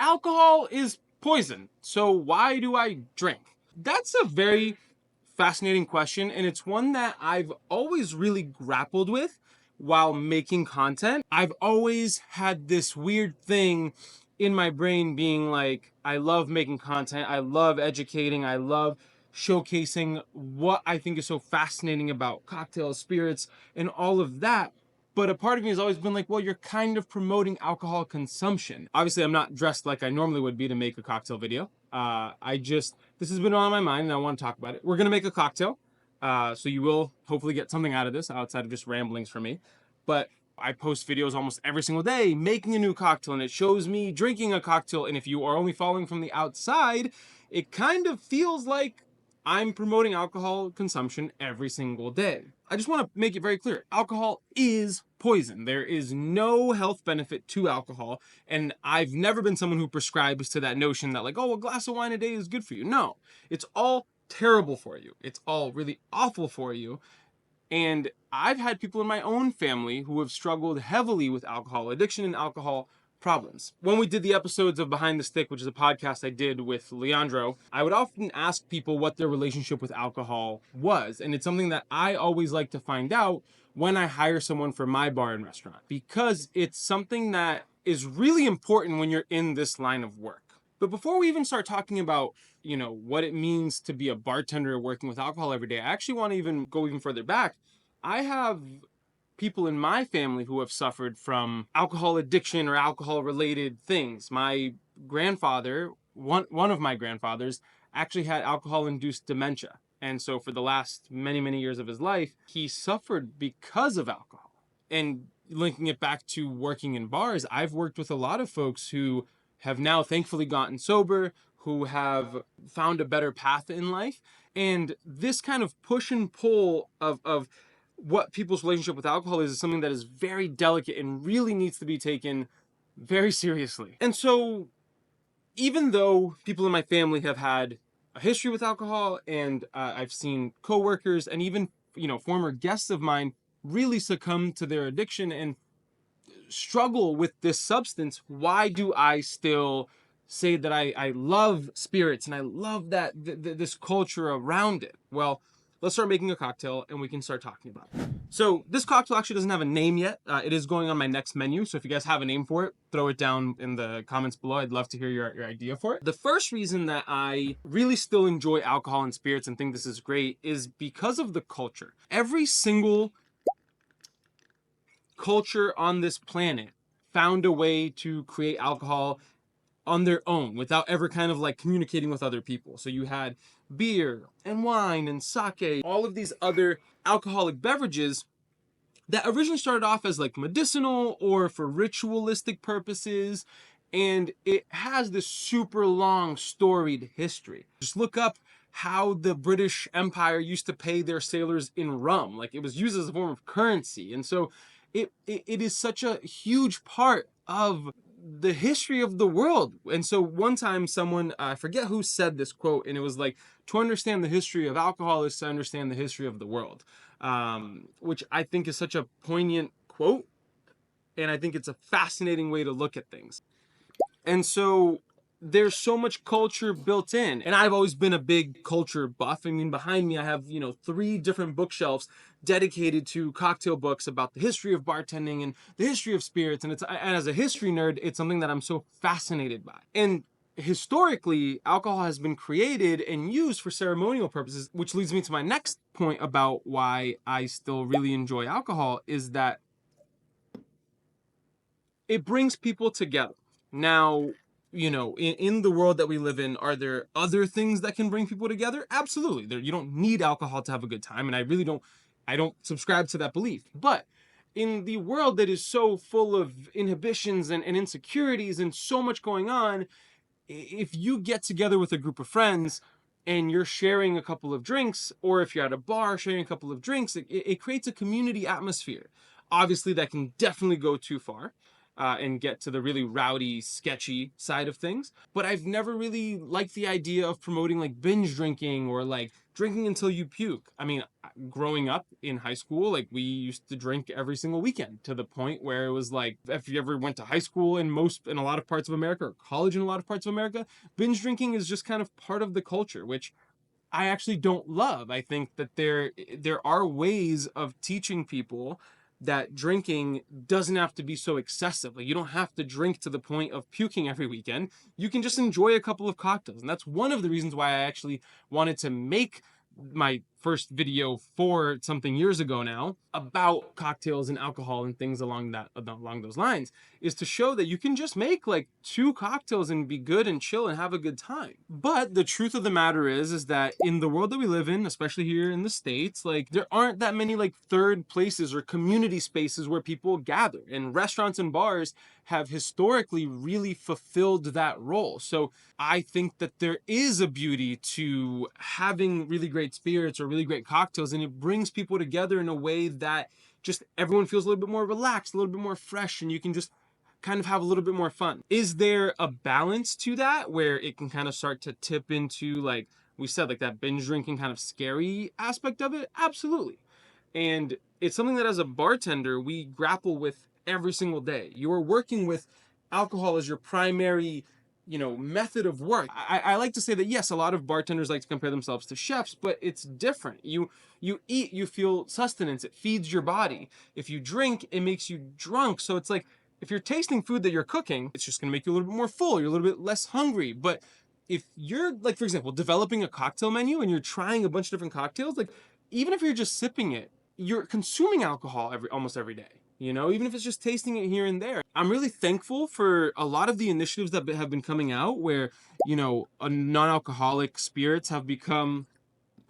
alcohol is poison, so why do I drink? That's a very fascinating question, and it's one that I've always really grappled with while making content. I've always had this weird thing in my brain being like, I love making content, I love educating, I love showcasing what I think is so fascinating about cocktails, spirits, and all of that. But a part of me has always been like, well, you're kind of promoting alcohol consumption. Obviously, I'm not dressed like I normally would be to make a cocktail video. This has been on my mind and I want to talk about it. We're going to make a cocktail. So you will hopefully get something out of this outside of just ramblings from me. But I post videos almost every single day making a new cocktail, and it shows me drinking a cocktail. And if you are only following from the outside, it kind of feels like I'm promoting alcohol consumption every single day. I just want to make it very clear. Alcohol is poison. There is no health benefit to alcohol. And I've never been someone who prescribes to that notion that like, oh, a glass of wine a day is good for you. No, it's all terrible for you. It's all really awful for you. And I've had people in my own family who have struggled heavily with alcohol addiction and alcohol problems. When we did the episodes of Behind the Stick, which is a podcast I did with Leandro, I would often ask people what their relationship with alcohol was. And it's something that I always like to find out when I hire someone for my bar and restaurant, because it's something that is really important when you're in this line of work. But before we even start talking about, what it means to be a bartender working with alcohol every day, I actually want to even go even further back. I have people in my family who have suffered from alcohol addiction or alcohol related things. My grandfather, one of my grandfathers, actually had alcohol induced dementia. And so for the last many, many years of his life, he suffered because of alcohol. And linking it back to working in bars, I've worked with a lot of folks who have now thankfully gotten sober, who have found a better path in life. And this kind of push and pull of what people's relationship with alcohol is something that is very delicate and really needs to be taken very seriously. And so even though people in my family have had a history with alcohol, and I've seen coworkers and even former guests of mine really succumb to their addiction and struggle with this substance, why do I still say that I love spirits and I love that this culture around it? Well, let's start making a cocktail and we can start talking about it. So this cocktail actually doesn't have a name yet. It is going on my next menu. So if you guys have a name for it, throw it down in the comments below. I'd love to hear your idea for it. The first reason that I really still enjoy alcohol and spirits and think this is great is because of the culture. Every single culture on this planet found a way to create alcohol on their own without ever kind of like communicating with other people. So you had beer and wine and sake, all of these other alcoholic beverages that originally started off as like medicinal or for ritualistic purposes. And it has this super long storied history. Just look up how the British Empire used to pay their sailors in rum. Like it was used as a form of currency. And so it is such a huge part of the history of the world. And so one time someone, I forget who said this quote, and it was like, to understand the history of alcohol is to understand the history of the world, which I think is such a poignant quote. And I think it's a fascinating way to look at things. And so there's so much culture built in. And I've always been a big culture buff. I mean, behind me, I have, 3 different bookshelves dedicated to cocktail books about the history of bartending and the history of spirits. And as a history nerd, it's something that I'm so fascinated by. And historically, alcohol has been created and used for ceremonial purposes, which leads me to my next point about why I still really enjoy alcohol, is that it brings people together. Now, in the world that we live in, are there other things that can bring people together? Absolutely. You don't need alcohol to have a good time, and I don't subscribe to that belief. But in the world that is so full of inhibitions and insecurities and so much going on, if you get together with a group of friends and you're sharing a couple of drinks, or if you're at a bar sharing a couple of drinks, it creates a community atmosphere. Obviously, that can definitely go too far. and get to the really rowdy, sketchy side of things. But I've never really liked the idea of promoting like binge drinking or like drinking until you puke. I mean, growing up in high school, like we used to drink every single weekend to the point where it was like, if you ever went to high school in a lot of parts of America, or college in a lot of parts of America, binge drinking is just kind of part of the culture, which I actually don't love. I think that there are ways of teaching people that drinking doesn't have to be so excessive. Like you don't have to drink to the point of puking every weekend. You can just enjoy a couple of cocktails. And that's one of the reasons why I actually wanted to make my first video for something years ago now about cocktails and alcohol and things along those lines, is to show that you can just make like 2 cocktails and be good and chill and have a good time. But the truth of the matter is that in the world that we live in, especially here in the States, like there aren't that many like third places or community spaces where people gather, and restaurants and bars have historically really fulfilled that role. So I think that there is a beauty to having really great spirits or really great cocktails, and it brings people together in a way that just everyone feels a little bit more relaxed, a little bit more fresh, and you can just kind of have a little bit more fun. Is there a balance to that where it can kind of start to tip into, like we said, like that binge drinking kind of scary aspect of it? Absolutely. And it's something that as a bartender, we grapple with every single day. You are working with alcohol as your primary, method of work. I like to say that yes, a lot of bartenders like to compare themselves to chefs, but it's different. You eat, you feel sustenance, it feeds your body. If you drink, it makes you drunk. So it's like, if you're tasting food that you're cooking, it's just gonna make you a little bit more full, you're a little bit less hungry. But if you're, like, for example, developing a cocktail menu and you're trying a bunch of different cocktails, like even if you're just sipping it, you're consuming alcohol almost every day. Even if it's just tasting it here and there. I'm really thankful for a lot of the initiatives that have been coming out where, non-alcoholic spirits have become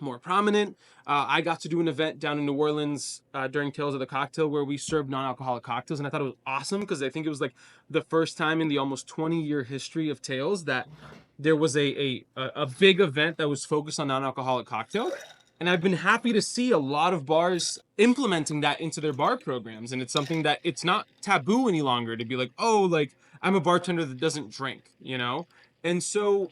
more prominent. I got to do an event down in New Orleans during Tales of the Cocktail where we served non-alcoholic cocktails, and I thought it was awesome because I think it was like the first time in the almost 20-year history of Tales that there was a big event that was focused on non-alcoholic cocktails. And I've been happy to see a lot of bars implementing that into their bar programs. And it's something that it's not taboo any longer to be like, oh, like I'm a bartender that doesn't drink. And so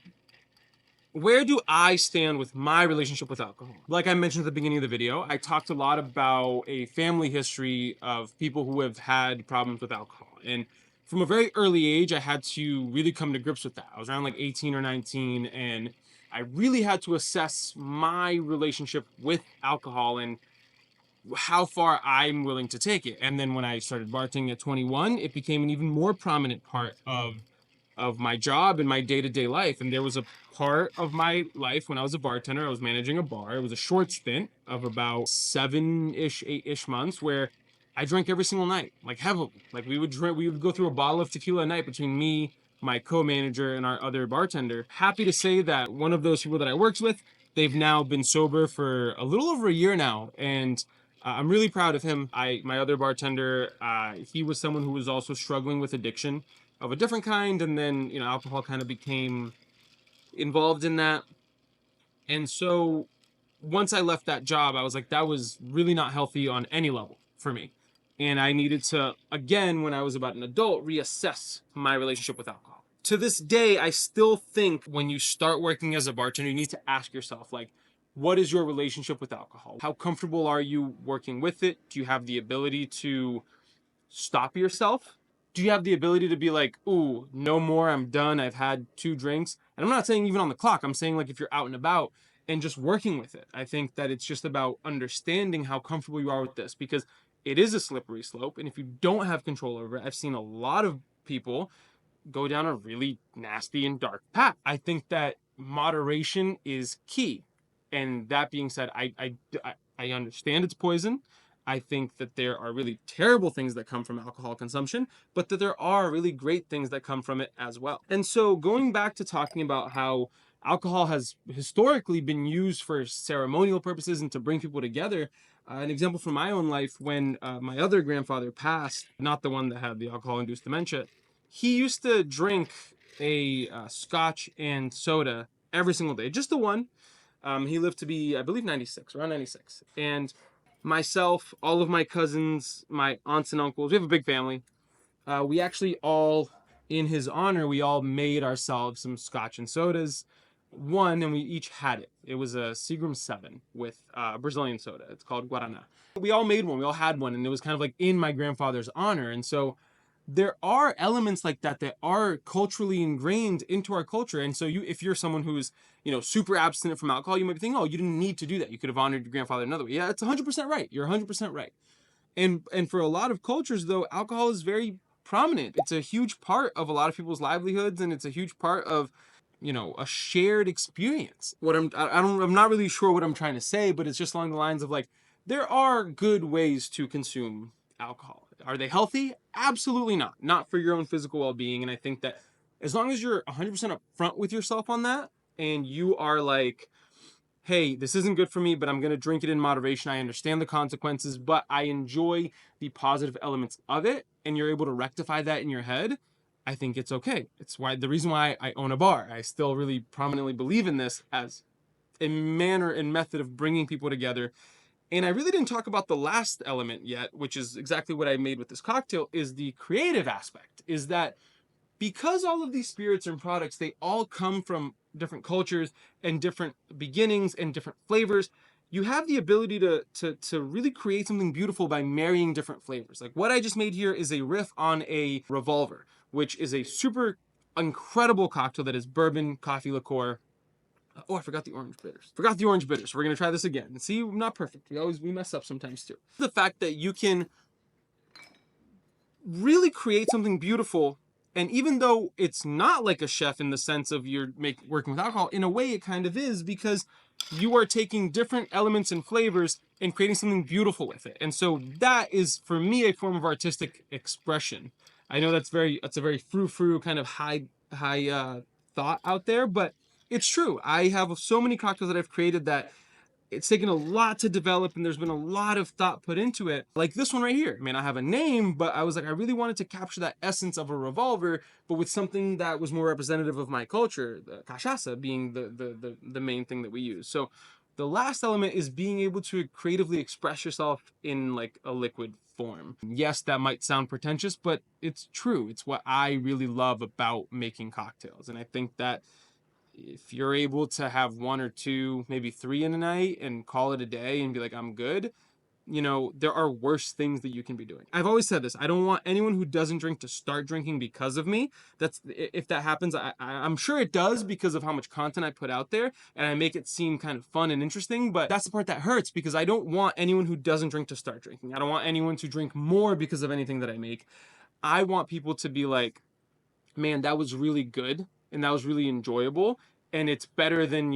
where do I stand with my relationship with alcohol? Like I mentioned at the beginning of the video, I talked a lot about a family history of people who have had problems with alcohol. And from a very early age, I had to really come to grips with that. I was around like 18 or 19, and I really had to assess my relationship with alcohol and how far I'm willing to take it. And then when I started bartending at 21, it became an even more prominent part of my job and my day-to-day life. And there was a part of my life when I was a bartender, I was managing a bar. It was a short stint of about 7-ish, 8-ish months where I drank every single night, like heavily. Like we would go through a bottle of tequila a night between me, my co-manager, and our other bartender. Happy to say that one of those people that I worked with, they've now been sober for a little over a year now, and I'm really proud of him. My other bartender, he was someone who was also struggling with addiction of a different kind, and then alcohol kind of became involved in that. And so once I left that job, I was like, that was really not healthy on any level for me. And I needed to, again, when I was about an adult, reassess my relationship with alcohol. To this day, I still think when you start working as a bartender, you need to ask yourself, like, what is your relationship with alcohol? How comfortable are you working with it? Do you have the ability to stop yourself? Do you have the ability to be like, ooh, no more, I'm done, I've had 2 drinks? And I'm not saying even on the clock, I'm saying like if you're out and about and just working with it. I think that it's just about understanding how comfortable you are with this, because it is a slippery slope. And if you don't have control over it, I've seen a lot of people go down a really nasty and dark path. I think that moderation is key. And that being said, I understand it's poison. I think that there are really terrible things that come from alcohol consumption, but that there are really great things that come from it as well. And so going back to talking about how alcohol has historically been used for ceremonial purposes and to bring people together, an example from my own life, when my other grandfather passed, not the one that had the alcohol-induced dementia, he used to drink a scotch and soda every single day, just the one. He lived to be, I believe, 96, around 96. And myself, all of my cousins, my aunts and uncles, we have a big family. we actually all, in his honor, we all made ourselves some scotch and sodas. One, and we each had it. It was a Seagram 7 with Brazilian soda. It's called Guaraná. We all made one. We all had one, and it was kind of like in my grandfather's honor. And so there are elements like that that are culturally ingrained into our culture. And so if you're someone who's, super abstinent from alcohol, you might be thinking, oh, you didn't need to do that. You could have honored your grandfather another way. Yeah, it's 100% right. You're 100% right. And for a lot of cultures, though, alcohol is very prominent. It's a huge part of a lot of people's livelihoods, and it's a huge part of, a shared experience. I'm not really sure what I'm trying to say, but it's just along the lines of like, there are good ways to consume alcohol. Are they healthy? Absolutely not. Not for your own physical well-being. And I think that as long as you're 100% upfront with yourself on that, and you are like, hey, this isn't good for me, but I'm going to drink it in moderation. I understand the consequences, but I enjoy the positive elements of it, and you're able to rectify that in your head, I think it's okay. It's why the reason why I own a bar. I still really prominently believe in this as a manner and method of bringing people together. And I really didn't talk about the last element yet, which is exactly what I made with this cocktail, is the creative aspect. Is that because all of these spirits and products, they all come from different cultures and different beginnings and different flavors, you have the ability to really create something beautiful by marrying different flavors. Like what I just made here is a riff on a revolver, which is a super incredible cocktail that is bourbon, coffee liqueur. Oh, I forgot the orange bitters. Forgot the orange bitters. We're gonna try this again. See, I'm not perfect. We mess up sometimes too. The fact that you can really create something beautiful. And even though it's not like a chef in the sense of working with alcohol, in a way it kind of is, because you are taking different elements and flavors and creating something beautiful with it. And so that is, for me, a form of artistic expression. I know that's a very frou-frou kind of high thought out there, but it's true. I have so many cocktails that I've created that it's taken a lot to develop, and there's been a lot of thought put into it. Like this one right here. I mean, I have a name, but I was like, I really wanted to capture that essence of a revolver, but with something that was more representative of my culture, the cachaça being the main thing that we use. So the last element is being able to creatively express yourself in like a liquid form. Yes, that might sound pretentious, but it's true. It's what I really love about making cocktails. And I think that if you're able to have one or two, maybe three in a night and call it a day and be like, I'm good, there are worse things that you can be doing. I've always said this. I don't want anyone who doesn't drink to start drinking because of me. If that happens, I'm sure it does because of how much content I put out there and I make it seem kind of fun and interesting. But that's the part that hurts, because I don't want anyone who doesn't drink to start drinking. I don't want anyone to drink more because of anything that I make. I want people to be like, man, that was really good and that was really enjoyable. And it's better than,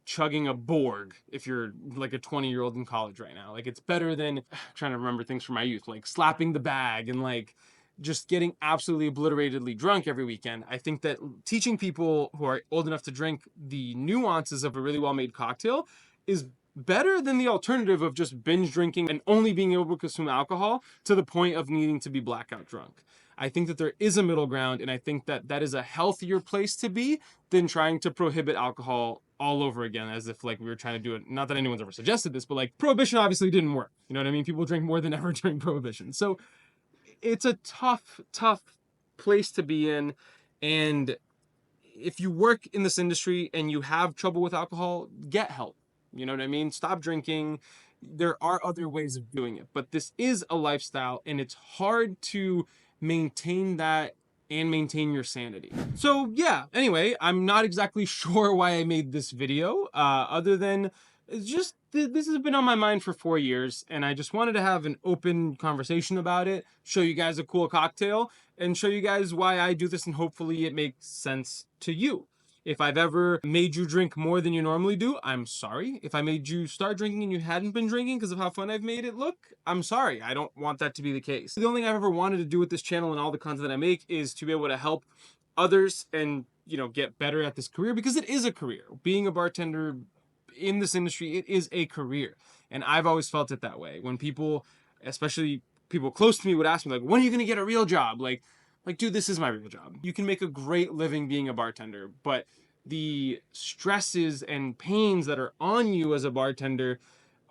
chugging a Borg if you're like a 20-year-old in college right now. Like, it's better than trying to remember things from my youth, like slapping the bag and like just getting absolutely obliteratedly drunk every weekend. I think that teaching people who are old enough to drink the nuances of a really well-made cocktail is better than the alternative of just binge drinking and only being able to consume alcohol to the point of needing to be blackout drunk. I think that there is a middle ground, and I think that that is a healthier place to be than trying to prohibit alcohol all over again, as if like we were trying to do it. Not that anyone's ever suggested this, but like prohibition obviously didn't work. You know what I mean? People drink more than ever during prohibition. So it's a tough place to be in. And if you work in this industry and you have trouble with alcohol, get help. You know what I mean? Stop drinking. There are other ways of doing it, but this is a lifestyle, and it's hard to maintain that and maintain your sanity. So yeah, anyway, I'm not exactly sure why I made this video, other than it's just this has been on my mind for 4 years, and I just wanted to have an open conversation about it, show you guys a cool cocktail, and show you guys why I do this, and hopefully it makes sense to you. If I've ever made you drink more than you normally do, I'm sorry. If I made you start drinking and you hadn't been drinking because of how fun I've made it look, I'm sorry. I don't want that to be the case. The only thing I've ever wanted to do with this channel and all the content that I make is to be able to help others and, get better at this career, because it is a career. Being a bartender in this industry, it is a career. And I've always felt it that way. When people, especially people close to me, would ask me, like, when are you going to get a real job? Like, dude, this is my real job. You can make a great living being a bartender, but the stresses and pains that are on you as a bartender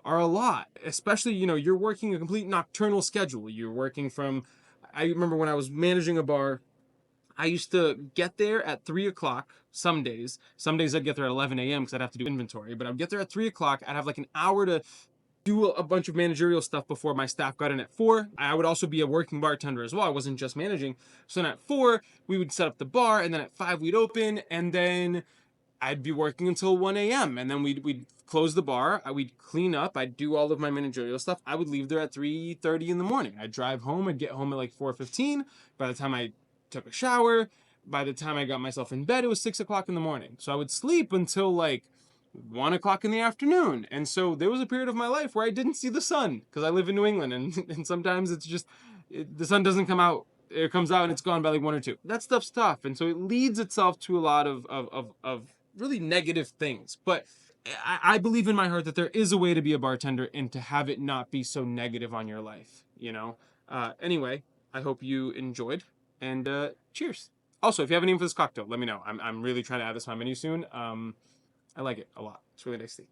are a lot. Especially, you're working a complete nocturnal schedule. You're working from I remember when I was managing a bar, I used to get there at 3 o'clock some days. Some days I'd get there at 11 a.m. because I'd have to do inventory. But I'd get there at 3 o'clock. I'd have like an hour to do a bunch of managerial stuff before my staff got in at 4. I would also be a working bartender as well. I wasn't just managing. So then at 4, we would set up the bar, and then at 5, we'd open, and then I'd be working until 1 a.m. And then we'd close the bar. We'd clean up. I'd do all of my managerial stuff. I would leave there at 3:30 in the morning. I'd drive home. I'd get home at like 4:15. By the time I took a shower, by the time I got myself in bed, it was 6 o'clock in the morning. So I would sleep until like 1 o'clock in the afternoon. And so there was a period of my life where I didn't see the sun because I live in New England, and sometimes it's just the sun doesn't come out. It comes out and it's gone by like 1 or 2. That stuff's tough, and so it leads itself to a lot of really negative things. But I believe in my heart that there is a way to be a bartender and to have it not be so negative on your life. Anyway, I hope you enjoyed, and cheers. Also, if you have a name for this cocktail, let me know. I'm really trying to add this to my menu soon. I like it a lot. It's really tasty.